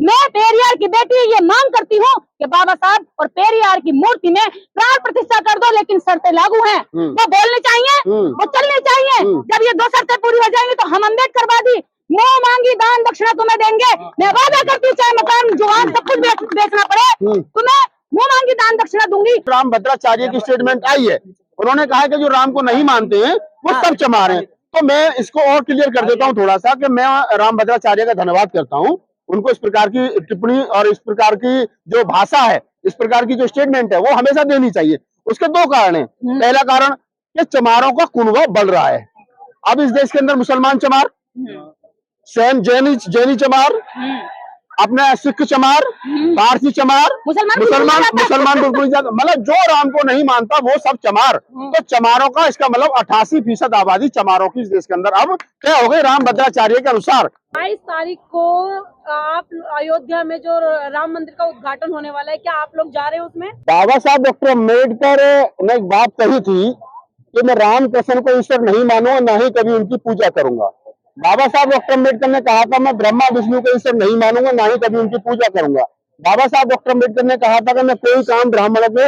मैं पेरियार की बेटी ये मांग करती हूँ कि बाबा साहब और पेरियार की मूर्ति में प्राण प्रतिष्ठा कर दो, लेकिन शर्तें लागू हैं। वो बोलनी चाहिए, वो चलनी चाहिए। जब ये दो शर्तें पूरी हो जाएंगी तो हम अम्बेडकरवादी मुंह मांगी दान दक्षिणा तुम्हें देंगे। मैं वादा करती हूँ, चाहे मकान जुबान सब कुछ बेचना पड़े, तुम्हें मुंह मांगी दान दक्षिणा दूंगी। राम भद्राचार्य की स्टेटमेंट आई है, उन्होंने कहा है कि जो राम को नहीं मानते हैं वो सब चमार हैं। तो मैं इसको और क्लियर कर देता हूँ थोड़ा सा कि मैं राम भद्राचार्य का धन्यवाद करता हूँ। उनको इस प्रकार की टिप्पणी और इस प्रकार की जो भाषा है, इस प्रकार की जो स्टेटमेंट है, वो हमेशा देनी चाहिए। उसके दो कारण हैं। पहला कारण कि चमारों का कुनबा बढ़ रहा है। अब इस देश के अंदर मुसलमान चमार, जैनी चमार, अपना सिख चमार, पारसी चमार, मुसलमान बिल्कुल मतलब जो राम को नहीं मानता वो सब चमार। तो चमारों का इसका मतलब 88% आबादी चमारों की इस देश के अंदर अब क्या हो गई राम भद्राचार्य के अनुसार। 22 तारीख को आप अयोध्या में जो राम मंदिर का उद्घाटन होने वाला है, क्या आप लोग जा रहे हैं उसमें? बाबा साहब डॉक्टर अम्बेडकर ने एक बात कही थी कि मैं राम कृष्ण को ईश्वर नहीं मानूंगा, ना ही कभी उनकी पूजा करूंगा। बाबा साहब डॉक्टर अम्बेडकर ने कहा था मैं ब्रह्मा विष्णु को ईश्वर नहीं मानूंगा, ना ही कभी उनकी पूजा करूंगा। बाबा साहब डॉक्टर अम्बेडकर ने कहा था कि मैं कोई काम ब्राह्मणों के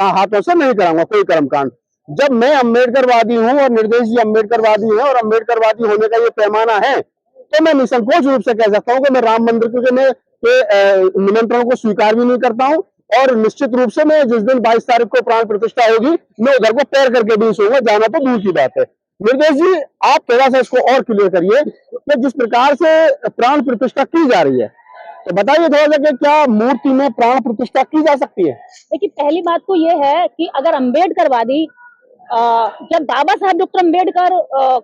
हाथों से नहीं कराऊंगा, कोई कर्मकांड। जब मैं अम्बेडकरवादी हूँ और निर्देश जी अम्बेडकरवादी है और अम्बेडकरवादी होने का ये पैमाना है, तो मैं निसंकोच रूप से कह सकता हूँ कि मैं राम मंदिर के निमंत्रण को स्वीकार भी नहीं करता हूँ। और निश्चित रूप से मैं जिस दिन 22 तारीख को प्राण प्रतिष्ठा होगी, मैं उधर को पैर करके भी सोऊंगा, जाना तो दूर की बात है। निर्देश जी, आप थोड़ा सा इसको और क्लियर करिए कि जिस प्रकार से प्राण प्रतिष्ठा की जा रही है, तो बताइए थोड़ा सा कि क्या मूर्ति में प्राण प्रतिष्ठा की जा सकती है? देखिए, पहली बात तो ये है कि अगर अम्बेडकरवादी जब बाबा साहब डॉक्टर अम्बेडकर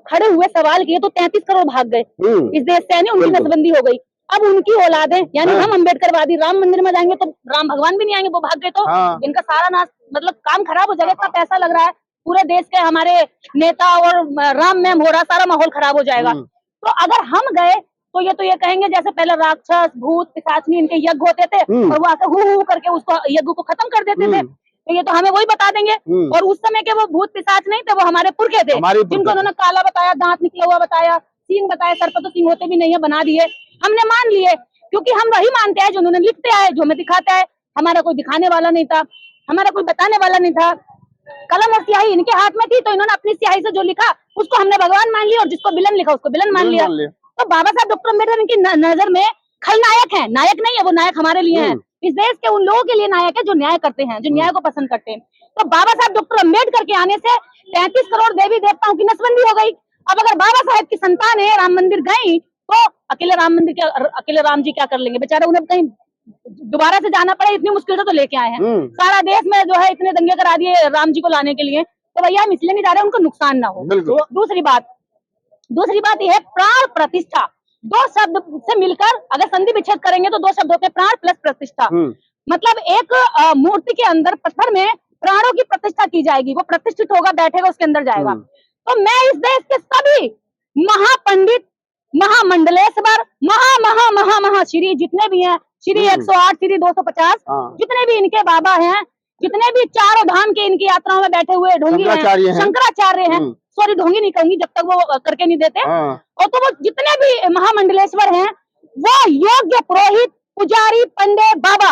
खड़े हुए सवाल किए तो 33 करोड़ भाग गए इस देश से, यानी उनकी नसबंदी हो गई। अब उनकी औलादें यानी हम अम्बेडकरवादी राम मंदिर में जाएंगे तो राम भगवान भी नहीं आएंगे, वो भाग गए तो इनका सारा नाश मतलब काम खराब हो जाएगा। इतना पैसा लग रहा है पूरे देश के हमारे नेता और राम मैम हो रहा, सारा माहौल खराब हो जाएगा। तो अगर हम गए तो ये कहेंगे जैसे पहले राक्षस भूत पिशाचनी इनके यज्ञ होते थे और वो आके हु करके उसको यज्ञ को खत्म कर देते थे, तो ये तो हमें वही बता देंगे। और उस समय के वो भूत पिशाच नहीं थे, वो हमारे पुरखे थे, जिनको उन्होंने काला बताया, दांत निकला हुआ बताया, सींग बताया, सर पर तो सींग होते भी नहीं है, बना दिए। हमने मान लिए क्योंकि हम वही मानते हैं जो उन्होंने लिखते आए, जो हमें दिखाता है। हमारा कोई दिखाने वाला नहीं था, हमारा कोई बताने वाला नहीं था। कलम और स्याही इनके हाथ में थी, तो इन्होंने अपनी स्याही से जो लिखा उसको हमने भगवान मान लिया, और जिसको विलन लिखा उसको विलन मान लिया। तो बाबा साहब डॉक्टर अम्बेडकर इनकी नजर में खलनायक है, नायक नहीं है। वो नायक हमारे लिए है, इस देश के उन लोगों के लिए नायक है जो न्याय करते हैं, जो न्याय को पसंद करते हैं। तो बाबा साहब डॉक्टर अम्बेडकर के आने से 33 करोड़ देवी देवताओं की नसबंदी हो गई। अब अगर बाबा साहब की संतान है राम मंदिर गई तो अकेले राम मंदिर के अकेले राम जी क्या कर लेंगे बेचारे? उन्हें कहीं दोबारा से जाना पड़े, इतनी मुश्किल से तो लेके आए हैं। सारा देश में जो है इतने दंगे करा दिए राम जी को लाने के लिए, तो भैया हम इसलिए नहीं जा रहे उनको नुकसान ना हो। तो दूसरी बात यह है प्राण प्रतिष्ठा। दो शब्द से मिलकर अगर संधि विच्छेद करेंगे तो दो शब्दों के प्राण प्लस प्रतिष्ठा, मतलब एक मूर्ति के अंदर पत्थर में प्राणों की प्रतिष्ठा की जाएगी, वो प्रतिष्ठित होगा, बैठेगा, उसके अंदर जाएगा। तो मैं इस देश के सभी महापंडित, महामंडलेश्वर, महा श्री जितने भी हैं, श्री 108, श्री 250, जितने भी इनके बाबा हैं, जितने भी चारों धाम के इनकी यात्राओं में बैठे हुए ढोंगी हैं, शंकराचार्य हैं, सॉरी ढोंगी नहीं कहूंगी जब तक वो करके नहीं देते, और तो वो जितने भी महामंडलेश्वर हैं, वो योग्य पुरोहित, पुजारी, पंडे, बाबा,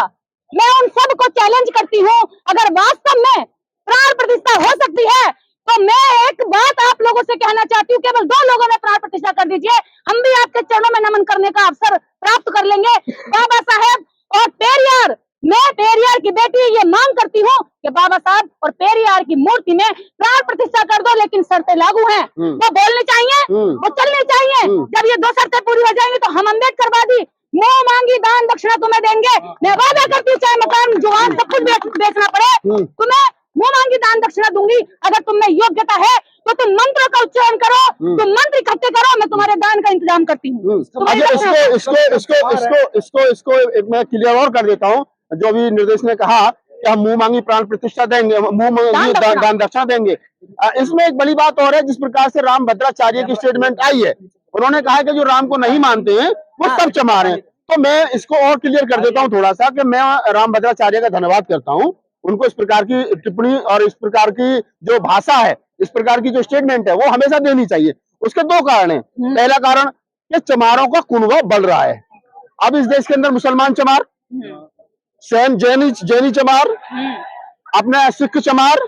मैं उन सबको चैलेंज करती हूँ, अगर वास्तव में प्राण प्रतिष्ठा हो सकती है तो मैं एक बात आप लोगों से कहना चाहती हूँ, केवल 2 लोगों ने प्राण प्रतिष्ठा कर दीजिए, हम भी आपके चरणों में नमन करने का अवसर प्राप्त कर लेंगे। बाबा साहेब और पेरियार, मैं पेरियार की बेटी ये मांग करती हूँ कि बाबा साहब और पेरियार की मूर्ति में प्राण प्रतिष्ठा कर दो, लेकिन शर्तें लागू हैं। वो बोलनी चाहिए, वो चलनी चाहिए। जब ये 2 शर्तें पूरी हो जाएंगी तो हम अम्बेडकरवादी मुंह मांगी दान दक्षिणा तुम्हें देंगे। मैं वादा करती हूँ, चाहे मकान जुबान सब कुछ बेचना पड़े, तुम्हें मुंह मांगी दान दक्षिणा दूंगी। अगर तुम में योग्यता है तो तुम मंत्र का उच्चारण करो, तुम मंत्र इकट्ठे करो, मैं तुम्हारे दान का इंतजाम करती हूँ। इसको मैं क्लियर और कर देता हूँ। जो अभी निर्देश ने कहा कि हम मुंह मांगी प्राण प्रतिष्ठा देंगे, मुंह मांगी दान दक्षिणा देंगे, इसमें एक बड़ी बात और है। जिस प्रकार से राम भद्राचार्य की स्टेटमेंट आई है, उन्होंने कहा कि जो राम को नहीं मानते हैं वो सब चमार हैं। तो मैं इसको और क्लियर कर देता हूँ थोड़ा सा कि मैं राम भद्राचार्य का धन्यवाद करता हूँ। उनको इस प्रकार की टिप्पणी और इस प्रकार की जो भाषा है, इस प्रकार की जो स्टेटमेंट है, वो हमेशा देनी चाहिए। उसके 2 कारण हैं। पहला कारण कि चमारों का कुनबा बढ़ रहा है। अब इस देश के अंदर मुसलमान चमार, जैनी चमार, अपना सिख चमार,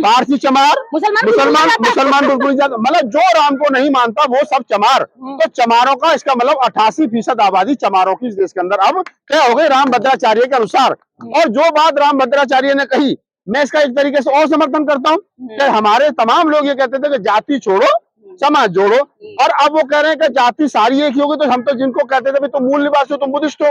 पारसी चमार, मुसलमान बिल्कुल नहीं जाता, मतलब जो राम को नहीं मानता वो सब चमार। तो चमारों का इसका मतलब 88% आबादी चमारों की इस देश के अंदर अब क्या हो गई राम भद्राचार्य के अनुसार। और जो बात राम भद्राचार्य ने कही, मैं इसका एक तरीके से और समर्थन करता हूँ कि हमारे तमाम लोग ये कहते थे कि जाति छोड़ो समाज जोड़ो, और अब वो कह रहे हैं कि जाति सारी एक ही होगी। तो हम तो जिनको कहते थे तुम मूल निवासी हो, तुम बुद्धिस्ट हो,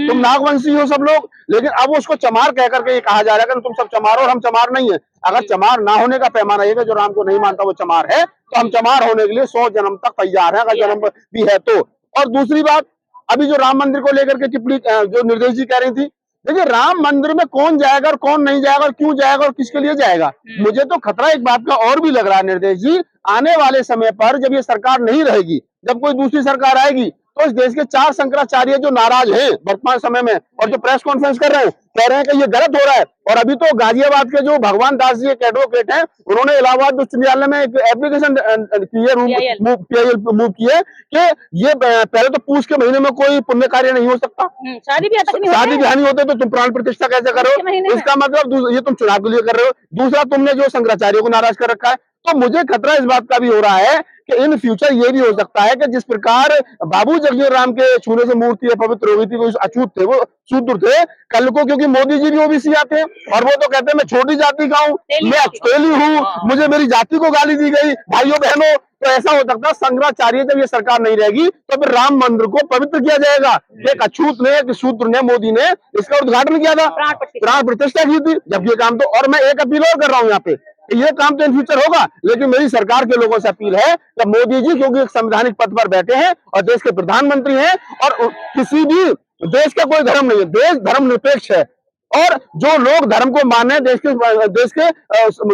तुम नागवंशी हो सब लोग, लेकिन अब उसको चमार कह करके ये कहा जा रहा है कि तुम सब चमार हो और हम चमार नहीं है। अगर चमार ना होने का पैमाना ये जो राम को नहीं मानता वो चमार है, तो हम चमार होने के लिए 100 जन्म तक तैयार है, अगर जन्म भी है तो। और दूसरी बात, अभी जो राम मंदिर को लेकर के टिप्पणी जो निर्देश जी कह रही थी, देखिए राम मंदिर में कौन जाएगा और कौन नहीं जाएगा और क्यों जाएगा और किसके लिए जाएगा, मुझे तो खतरा एक बात का और भी लग रहा है निर्देश जी, आने वाले समय पर जब ये सरकार नहीं रहेगी, जब कोई दूसरी सरकार आएगी, तो इस देश के 4 शंकराचार्य जो नाराज हैं वर्तमान समय में और जो प्रेस कॉन्फ्रेंस कर रहे हैं, कह रहे हैं कि ये गलत हो रहा है। और अभी तो गाजियाबाद के जो भगवान दास जी एक एडवोकेट हैं, उन्होंने इलाहाबाद उच्च न्यायालय में एक एप्लीकेशन मूव की है कि ये पहले तो पूछ के महीने में कोई पुण्य कार्य नहीं हो सकता, शादी ब्याह नहीं होते, तो तुम प्राण प्रतिष्ठा कैसे करो, इसका मतलब ये तुम चुनाव के लिए कर रहे हो। दूसरा, तुमने जो शंकराचार्य को नाराज कर रखा है। तो मुझे खतरा इस बात का भी हो रहा है कि इन फ्यूचर ये भी हो सकता है कि जिस प्रकार बाबू जगजीवन राम के छूने से मूर्ति पवित्र हो गई थी, वो अछूत थे, वो शूद्र थे, कल को क्योंकि मोदी जी भी ओबीसी आते हैं और वो तो कहते हैं मैं छोटी जाति का हूँ, मैं तेली हूँ, मुझे मेरी जाति को गाली दी गई, भाइयों बहनों, तो ऐसा हो सकता है शंकराचार्य जब ये सरकार नहीं रहेगी तो फिर राम मंदिर को पवित्र किया जाएगा। एक अछूत ने, एक शूद्र ने, मोदी ने इसका उद्घाटन किया था, प्राण प्रतिष्ठा की थी, जब ये काम तो। और मैं एक अपील और कर रहा हूँ यहाँ पे, ये काम तो इन फ्यूचर होगा, लेकिन मेरी सरकार के लोगों से अपील है कि मोदी जी क्योंकि एक संवैधानिक पद पर बैठे हैं और देश के प्रधानमंत्री हैं और किसी भी देश का कोई धर्म नहीं है, देश धर्मनिरपेक्ष है, और जो लोग धर्म को माने देश के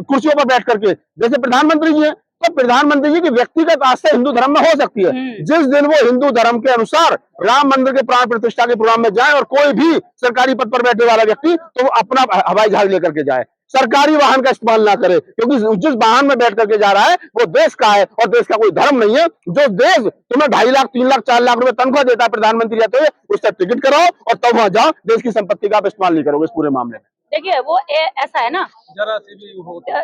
कुर्सियों पर बैठ करके, जैसे प्रधानमंत्री जी हैं, तो प्रधानमंत्री जी की व्यक्तिगत आस्था हिंदू धर्म में हो सकती है। जिस दिन वो हिंदू धर्म के अनुसार राम मंदिर के प्राण प्रतिष्ठा के प्रोग्राम में जाए और कोई भी सरकारी पद पर बैठे वाला व्यक्ति तो वो अपना हवाई जहाज लेकर के जाए, सरकारी वाहन का इस्तेमाल ना करे, क्योंकि जिस वाहन में बैठ करके जा रहा है वो देश का है और देश का कोई धर्म नहीं है। जो देश तुम्हें 2.5 लाख 3 लाख 4 लाख रुपए तनख्वाह देता है प्रधानमंत्री रहते हुए, उससे टिकट कराओ और तब वहां जाओ, देश की संपत्ति का आप इस्तेमाल नहीं करोगे इस पूरे मामले में। देखिए वो ऐसा है ना, जरा सी भी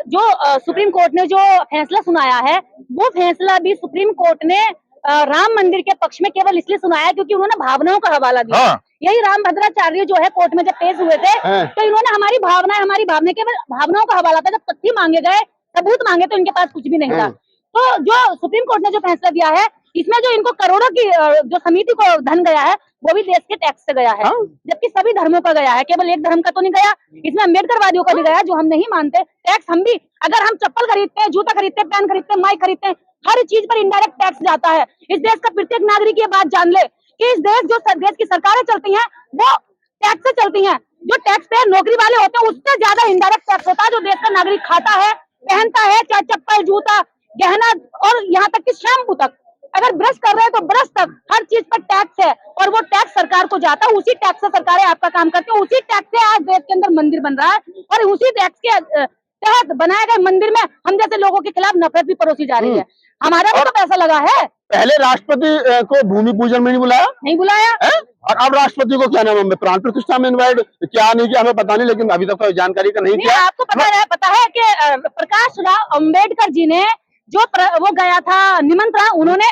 जो सुप्रीम कोर्ट ने जो फैसला सुनाया है, वो फैसला भी सुप्रीम कोर्ट ने राम मंदिर के पक्ष में केवल इसलिए सुनाया क्योंकि उन्होंने भावनाओं का हवाला दिया। हाँ। यही राम भद्राचार्य जो है कोर्ट में जब पेश हुए थे, तो इन्होंने हमारी भावना केवल भावनाओं का हवाला था। जब तथ्य मांगे गए, सबूत मांगे, तो इनके पास कुछ भी नहीं था। तो जो सुप्रीम कोर्ट ने जो फैसला दिया है, इसमें जो इनको करोड़ों की जो समिति को धन गया है, वो भी देश के टैक्स से गया है, जबकि सभी धर्मों का गया है, केवल एक धर्म का तो नहीं गया। इसमें अम्बेडकरवादियों का भी गया, जो हम नहीं मानते। टैक्स हम भी, अगर हम चप्पल खरीदते हैं, जूता खरीदते हैं, पेन खरीदते हैं, माइक खरीदते हैं, हर चीज पर इनडायरेक्ट टैक्स जाता है। इस देश का प्रत्येक नागरिक ये बात जान ले कि इस देश देश की सरकारें चलती हैं वो टैक्स से चलती हैं। जो टैक्स पे नौकरी वाले होते हैं उससे ज्यादा इनडायरेक्ट टैक्स होता है जो देश का नागरिक खाता है, पहनता है, चाहे चप्पल, जूता, गहना और यहाँ तक कि शैम्पू तक। अगर ब्रश कर रहे हैं तो ब्रश तक हर चीज पर टैक्स है और वो टैक्स सरकार को जाता है। उसी टैक्स से सरकारें आपका काम करती है, उसी टैक्स से आज देश के अंदर मंदिर बन रहा है और उसी टैक्स के तहत बनाए गए मंदिर में हम जैसे लोगों के खिलाफ नफरत भी परोसी जा रही है। हमारा भी तो पैसा लगा है। पहले राष्ट्रपति को भूमि पूजन में नहीं बुलाया और अब राष्ट्रपति को क्या नाम है प्राण प्रतिष्ठा में इनवाइट क्या नहीं किया हमें पता नहीं, लेकिन अभी तक तो जानकारी का नहीं किया। आपको पता है कि प्रकाश राव अम्बेडकर जी ने जो वो गया था निमंत्रण, उन्होंने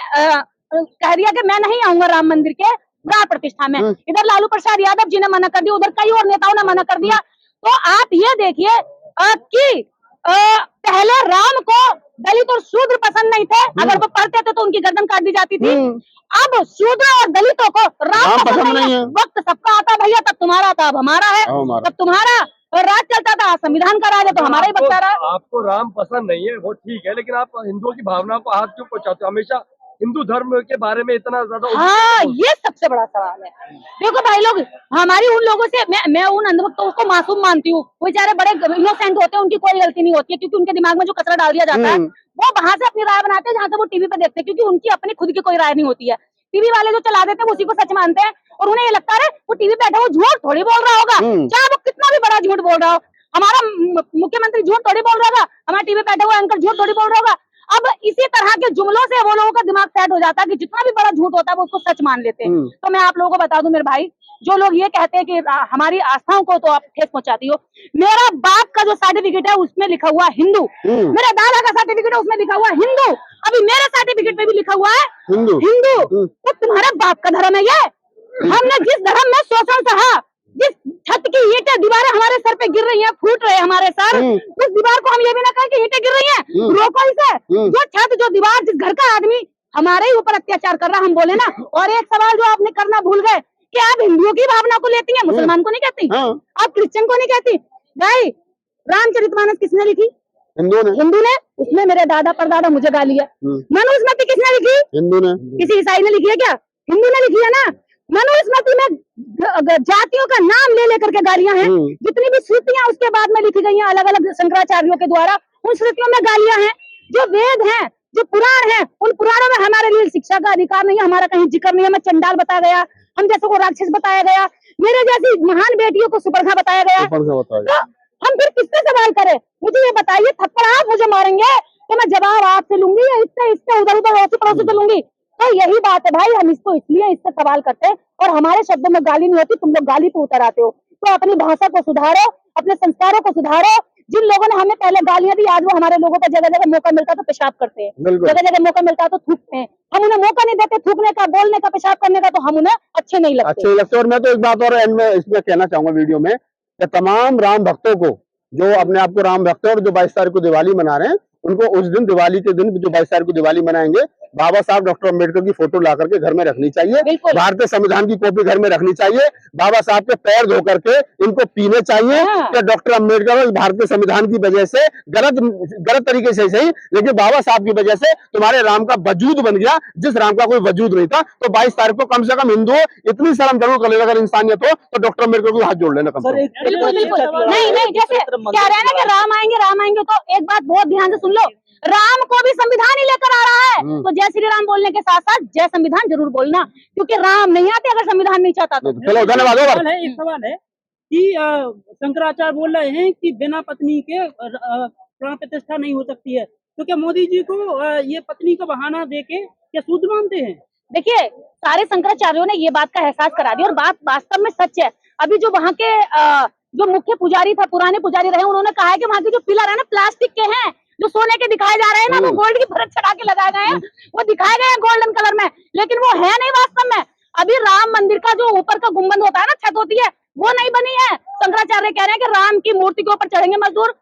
कह दिया कि मैं नहीं आऊंगा राम मंदिर के प्राण प्रतिष्ठा में। इधर लालू प्रसाद यादव जी ने मना कर दिया, उधर कई और नेताओं ने मना कर दिया। तो आप ये देखिए कि पहले राम को दलित और शूद्र पसंद नहीं थे, अगर वो पढ़ते थे तो उनकी गर्दन काट दी जाती थी। अब शूद्र और दलितों को राम पसंद नहीं है। वक्त सबका आता भैया, तब तुम्हारा था, अब हमारा है। तब तुम्हारा राज चलता था, संविधान का राज है, तो हमारा ही बचता रहा। आपको राम पसंद नहीं है वो ठीक है, लेकिन आप हिंदुओं की भावना को हाथ क्यों पहुंचाते हो? हमेशा हिंदू धर्म के बारे में इतना ज्यादा। हाँ, ये सबसे बड़ा सवाल है। देखो भाई लोग, हमारी उन लोगों से मैं उन अंधभक्तों को मासूम मानती हूँ। वो बेचारे बड़े इनोसेंट होते हैं, उनकी कोई गलती नहीं होती है, क्योंकि उनके दिमाग में जो कचरा डाल दिया जाता है वो वहां से अपनी राय बनाते हैं जहाँ से वो टीवी पे देखते हैं, क्योंकि उनकी अपनी खुद की कोई राय नहीं होती है। टीवी वाले जो चला देते हैं उसी को सच मानते हैं और उन्हें ये लगता है वो टीवी पे बैठा वो झूठ थोड़ी बोल रहा होगा, चाहे वो कितना भी बड़ा झूठ बोल रहा हो। हमारा मुख्यमंत्री झूठ थोड़ी बोल रहा होगा, हमारा टीवी पे बैठा हुआ एंकर झूठ थोड़ी बोल रहा होगा। अब इसी तरह के जुमलों से वो लोगों का दिमाग सेट हो जाता है कि जितना भी बड़ा झूठ होता है वो उसको सच मान लेते हैं। तो मैं आप लोगों को बता दूं मेरे भाई, जो लोग ये कहते हैं कि हमारी आस्थाओं को तो आप ठेस पहुंचाती हो, मेरा बाप का जो सर्टिफिकेट है उसमें लिखा हुआ हिंदू, मेरे दादा का सर्टिफिकेट है उसमें लिखा हुआ हिंदू, अभी मेरे सर्टिफिकेट में भी लिखा हुआ है हिंदू। तो तुम्हारे बाप का धर्म है ये? हमने जिस धर्म में शोषण सहा, जिस छत की ईंटें दीवारें हमारे सर पे गिर रही हैं, फूट रहे हमारे सर, उस दीवार को हम ये भी ना कहें कि ईंटें गिर रही हैं, रोको इसे। जो छत, जो दीवार, जिस घर का आदमी हमारे ही ऊपर अत्याचार कर रहा, हम बोले ना। और एक सवाल जो आपने करना भूल गए कि आप हिंदुओं की भावना को लेती हैं, मुसलमान को नहीं कहती, आप क्रिश्चियन को नहीं कहती। भाई रामचरितमानस किसने लिखी? हिंदू ने। उसमें मेरे दादा परदादा मुझे गाली है। मनुस्मृति किसने लिखी? हिंदू ने। किसी ईसाई ने लिखी है क्या? हिंदू ने लिखी है ना। मनुस्मृति में जातियों का नाम ले लेकर के गालियां हैं। जितनी भी श्रुतियां उसके बाद में लिखी गई हैं अलग अलग शंकराचार्यों के द्वारा, उन श्रुतियों में गालियां हैं। जो वेद हैं, जो पुराण हैं, उन पुराणों में हमारे लिए शिक्षा का अधिकार नहीं है, हमारा कहीं जिक्र नहीं है। हमें चंडाल बताया गया, हम जैसे को राक्षस बताया गया, मेरे जैसी महान बेटियों को सुपर्णा बताया गया। तो हम फिर किससे सवाल करें? मुझे ये बताइए, थप्पड़ आप मुझे मारेंगे तो मैं जवाब आपसे लूंगी या इससे उधर उधर अड़ोसी पड़ोसी से लूंगी? तो यही बात है भाई, हम इसको इसलिए इससे सवाल करते हैं और हमारे शब्दों में गाली नहीं होती, तुम लोग गाली पे उतर आते हो। तो अपनी भाषा को सुधारो, अपने संस्कारों को सुधारो। जिन लोगों ने हमें पहले गालियां दी, आज वो हमारे लोगों को जगह जगह मौका मिलता है तो पेशाब करते हैं, जगह जगह मौका मिलता है तो थूकते हैं। हम उन्हें मौका नहीं देते थूकने का, बोलने का, पेशाब करने का, तो हम उन्हें अच्छे नहीं लगते। और मैं तो एक बात और एंड में इसमें कहना चाहूंगा वीडियो में, कि तमाम राम भक्तों को, जो अपने आप को राम भक्त है और जो 22 तारीख को दिवाली मना रहे हैं, उनको उस दिन, दिवाली के दिन जो 22 तारीख को दिवाली मनाएंगे, बाबा साहब डॉक्टर अम्बेडकर की फोटो ला करके घर में रखनी चाहिए, भारतीय संविधान की कॉपी घर में रखनी चाहिए, बाबा साहब के पैर धो करके इनको पीने चाहिए। कि डॉक्टर अम्बेडकर भारतीय संविधान की वजह से गलत तरीके से सही, लेकिन बाबा साहब की वजह से तुम्हारे राम का वजूद बन गया, जिस राम का कोई वजूद नहीं था। तो 22 तारीख को कम से कम हिंदू इतनी शर्म जरूर कर लेना, अगर इंसानियत हो तो डॉक्टर अम्बेडकर को हाथ जोड़ लेना कम से कम। बिल्कुल नहीं, जैसे कह रहे हैं ना कि राम आएंगे, तो एक बात बहुत ध्यान से सुन लो, राम को भी संविधान ही लेकर आ रहा है। तो जय श्री राम बोलने के साथ साथ जय संविधान जरूर बोलना, क्योंकि राम नहीं आते अगर संविधान नहीं चाहता तो। चलो धन्यवाद। एक सवाल है कि शंकराचार्य बोल रहे हैं कि बिना पत्नी के प्राण प्रतिष्ठा नहीं हो सकती है, तो क्या मोदी जी को ये पत्नी का बहाना देके क्या शुद्ध मानते हैं? देखिए, सारे शंकराचार्यों ने ये बात का एहसास करा दिया और बात वास्तव में सच है। अभी जो वहाँ के जो मुख्य पुजारी था, पुराने पुजारी रहे, उन्होंने कहा है कि वहाँ के जो पिलर है ना प्लास्टिक के हैं, जो सोने के दिखाए जा रहे हैं ना, वो गोल्ड की परत चढ़ा के लगाए गए हैं, वो दिखाए गए हैं गोल्डन कलर में, लेकिन वो है नहीं वास्तव में। अभी राम मंदिर का जो ऊपर का गुम्बद होता है ना, छत होती है, वो नहीं बनी है। शंकराचार्य कह रहे हैं कि राम की मूर्ति के ऊपर चढ़ेंगे मजदूर,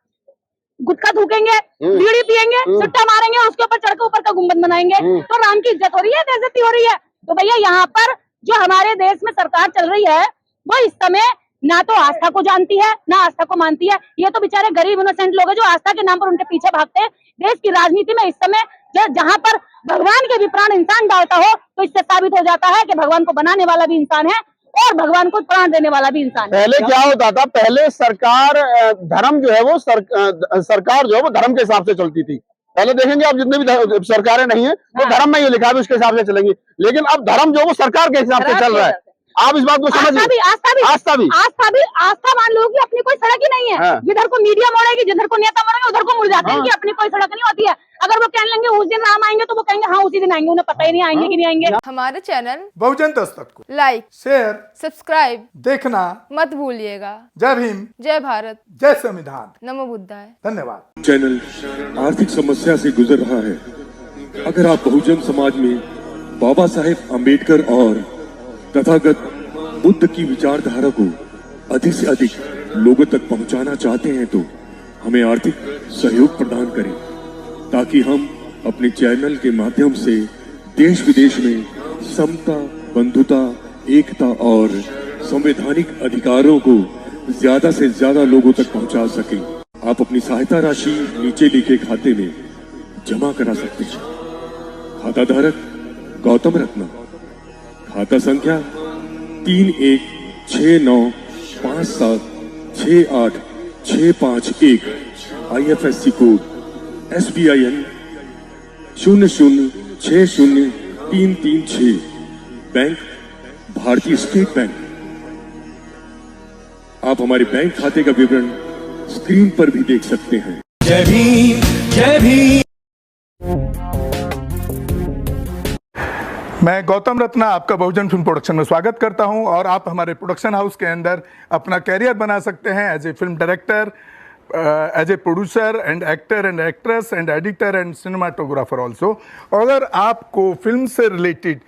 गुटखा थूकेंगे, बीड़ी पियेंगे, सुट्टा मारेंगे, उसके ऊपर चढ़ के ऊपर का गुम्बद बनाएंगे। तो राम की इज्जत हो रही है, बेइज्जती हो रही है। तो भैया यहाँ पर जो हमारे देश में सरकार चल रही है, वो इस समय ना तो आस्था को जानती है, ना आस्था को मानती है। ये तो बेचारे गरीब इनोसेंट लोग हैं जो आस्था के नाम पर उनके पीछे भागते हैं। देश की राजनीति में इस समय जहाँ पर भगवान के भी प्राण इंसान डालता हो, तो इससे साबित हो जाता है कि भगवान को बनाने वाला भी इंसान है और भगवान को प्राण देने वाला भी इंसान है। पहले क्या होता था, पहले सरकार धर्म जो है वो सरकार जो है वो धर्म के हिसाब से चलती थी। पहले देखेंगे आप जितने भी सरकारें नहीं है, वो धर्म में ये लिखा है उसके हिसाब से चलेंगी, लेकिन अब धर्म जो है वो सरकार के हिसाब से चल रहा है। आप इस बात को समझिए। आस्था मान लो कि अपनी कोई सड़क ही नहीं है। जिधर को मीडिया मोड़ेगी, जिधर को नेता मोड़ेंगे, उधर को मुड़ जाते हैं कि अपनी कोई सड़क नहीं होती है। अगर वो कहने लेंगे उस दिन राम आएंगे, तो वो कहेंगे हाँ उसी दिन आएंगे, उन्हें पता ही नहीं आएंगे कि नहीं आएंगे। हमारे चैनल बहुजन दस्तक को लाइक, शेयर, सब्सक्राइब देखना मत भूलिएगा। जय भीम, जय भारत, जय संविधान, नमो बुद्धाय। धन्यवाद। चैनल आर्थिक समस्या से गुजर रहा है। अगर आप बहुजन समाज में बाबा साहेब अम्बेडकर और तथागत बुद्ध की विचारधारा को अधिक से अधिक लोगों तक पहुंचाना चाहते हैं, तो हमें आर्थिक सहयोग प्रदान करें, ताकि हम अपने चैनल के माध्यम से देश विदेश में समता, बंधुता, एकता और संवैधानिक अधिकारों को ज्यादा से ज्यादा लोगों तक पहुंचा सकें। आप अपनी सहायता राशि नीचे लिखे खाते में जमा करा सकते हैं। खाता धारक गौतम रत्ना, खाता संख्या 3169576865 IFSC कोड SBIN 0060336, बैंक भारतीय स्टेट बैंक। आप हमारे बैंक खाते का विवरण स्क्रीन पर भी देख सकते हैं। जय भीम, जय भीम। मैं गौतम रत्ना आपका बहुजन फिल्म प्रोडक्शन में स्वागत करता हूं और आप हमारे प्रोडक्शन हाउस के अंदर अपना कैरियर बना सकते हैं as a film director, as a producer and actor and actress and editor and cinematographer also. अगर आपको फिल्म से रिलेटेड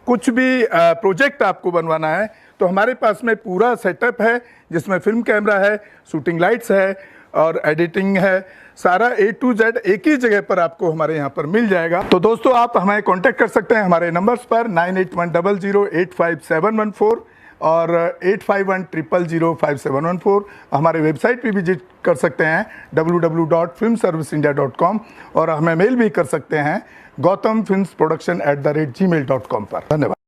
कुछ भी प्रोजेक्ट आपको बनवाना है तो हमारे पास में पूरा सेटअप है, जिसमें फिल्म कैमरा है, शूटिंग लाइट्स है और एडिटिंग है। सारा A to Z एक ही जगह पर आपको हमारे यहाँ पर मिल जाएगा। तो दोस्तों आप हमें कांटेक्ट कर सकते हैं हमारे नंबर्स पर 9810085714 और 8510005714। हमारे वेबसाइट पे विजिट कर सकते हैं www.filmserviceindia.com और हमें मेल भी कर सकते हैं gautamfilmsproduction@gmail.com पर। धन्यवाद।